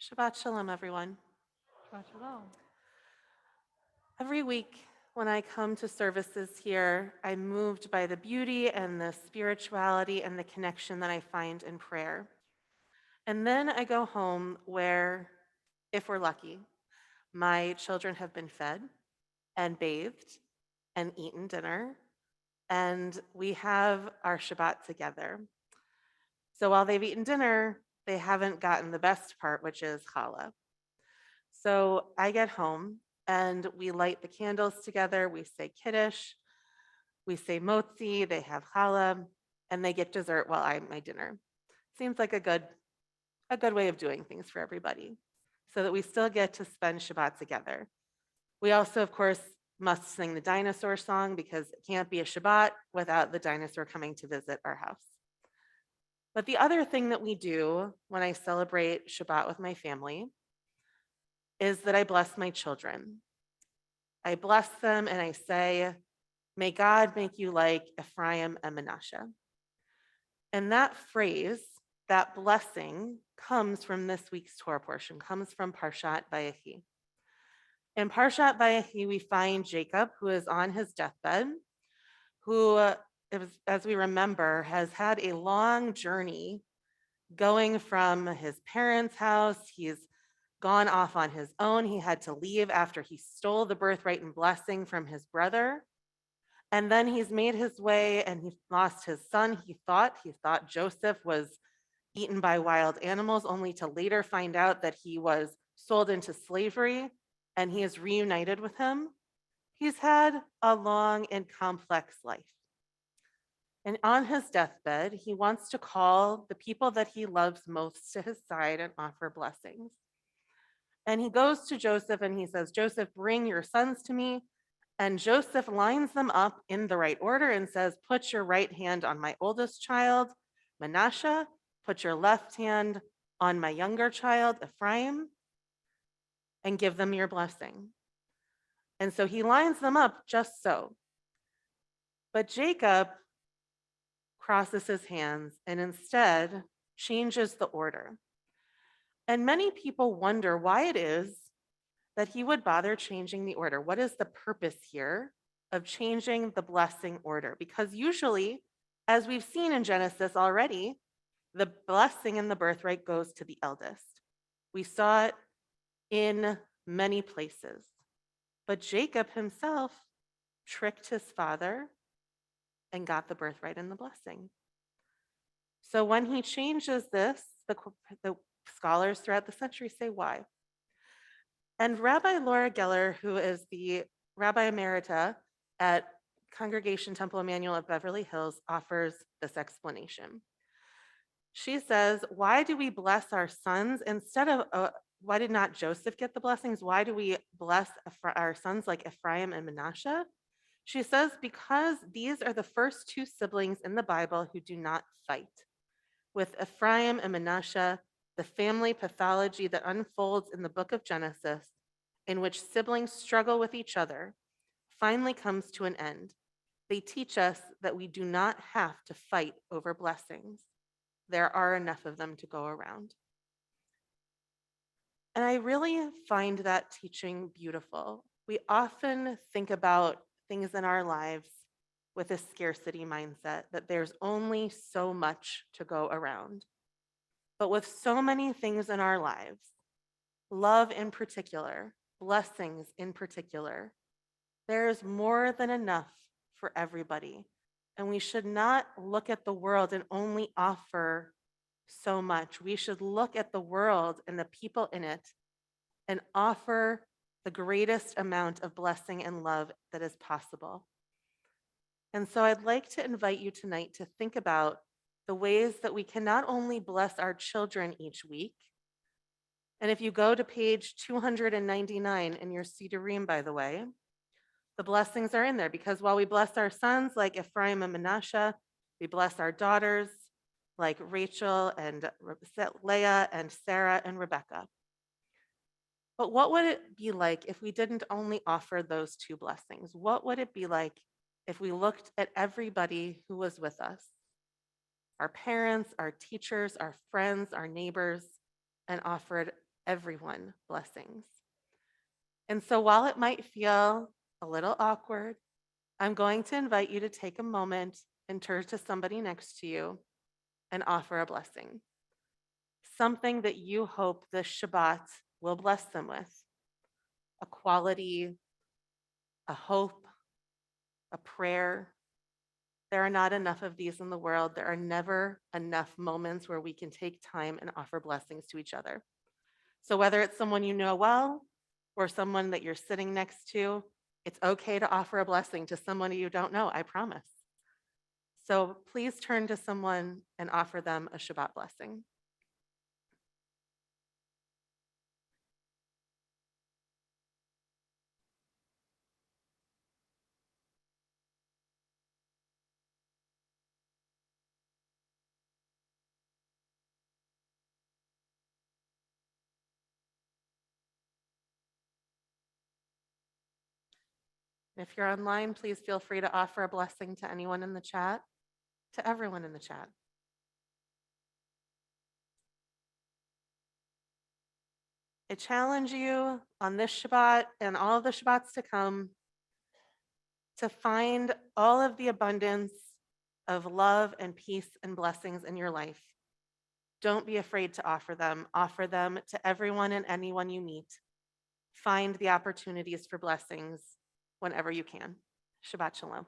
Shabbat Shalom, everyone. Shabbat shalom. Every week when I come to services here, I'm moved by the beauty and the spirituality and the connection that I find in prayer. And then I go home where, if we're lucky, my children have been fed and bathed and eaten dinner, and we have our Shabbat together. So while they've eaten dinner, they haven't gotten the best part, which is challah. So I get home and we light the candles together. We say Kiddush, we say motzi, they have challah, and they get dessert while I eat my dinner. Seems like a good way of doing things for everybody so that we still get to spend Shabbat together. We also, of course, must sing the dinosaur song because it can't be a Shabbat without the dinosaur coming to visit our house. But the other thing that we do when I celebrate Shabbat with my family is that I bless my children. I bless them and I say, may God make you like Ephraim and Manasseh. And that phrase, that blessing, comes from this week's Torah portion, comes from Parshat Vayechi. In Parshat Vayechi, we find Jacob, who is on his deathbed, who, as we remember, has had a long journey going from his parents' house. He's gone off on his own. He had to leave after he stole the birthright and blessing from his brother. And then he's made his way and he lost his son. He thought Joseph was eaten by wild animals, only to later find out that he was sold into slavery and he is reunited with him. He's had a long and complex life. And on his deathbed, he wants to call the people that he loves most to his side and offer blessings. And he goes to Joseph and he says, Joseph, bring your sons to me. And Joseph lines them up in the right order and says, put your right hand on my oldest child, Manasseh, put your left hand on my younger child, Ephraim, and give them your blessing. And so he lines them up just so. But Jacob crosses his hands and instead changes the order. And many people wonder why it is that he would bother changing the order. What is the purpose here of changing the blessing order? Because usually, as we've seen in Genesis already, the blessing and the birthright goes to the eldest. We saw it in many places. But Jacob himself tricked his father and got the birthright and the blessing. So when he changes this, the scholars throughout the century say why. And Rabbi Laura Geller, who is the Rabbi Emerita at Congregation Temple Emmanuel at Beverly Hills, offers this explanation. She says, why do we bless our sons instead of, why did not Joseph get the blessings? Why do we bless our sons like Ephraim and Manasseh? She says, because these are the first two siblings in the Bible who do not fight. With Ephraim and Manasseh, the family pathology that unfolds in the book of Genesis, in which siblings struggle with each other, finally comes to an end. They teach us that we do not have to fight over blessings. There are enough of them to go around. And I really find that teaching beautiful. We often think about things in our lives with a scarcity mindset, that there's only so much to go around. But with so many things in our lives, love in particular, blessings in particular, there is more than enough for everybody. And we should not look at the world and only offer so much. We should look at the world and the people in it and offer the greatest amount of blessing and love that is possible. And so I'd like to invite you tonight to think about the ways that we can not only bless our children each week, and if you go to page 299 in your Sidurim, by the way, the blessings are in there because while we bless our sons like Ephraim and Manasseh, we bless our daughters like Rachel and Leah and Sarah and Rebecca. But what would it be like if we didn't only offer those two blessings? What would it be like if we looked at everybody who was with us, our parents, our teachers, our friends, our neighbors, and offered everyone blessings. And so while it might feel a little awkward, I'm going to invite you to take a moment and turn to somebody next to you and offer a blessing, something that you hope this Shabbat will bless them with, a quality, a hope, a prayer. There are not enough of these in the world. There are never enough moments where we can take time and offer blessings to each other. So whether it's someone you know well or someone that you're sitting next to, it's okay to offer a blessing to someone you don't know, I promise. So please turn to someone and offer them a Shabbat blessing. If you're online, please feel free to offer a blessing to anyone in the chat, to everyone in the chat. I challenge you on this Shabbat and all of the Shabbats to come to find all of the abundance of love and peace and blessings in your life. Don't be afraid to offer them. Offer them to everyone and anyone you meet. Find the opportunities for blessings whenever you can. Shabbat Shalom.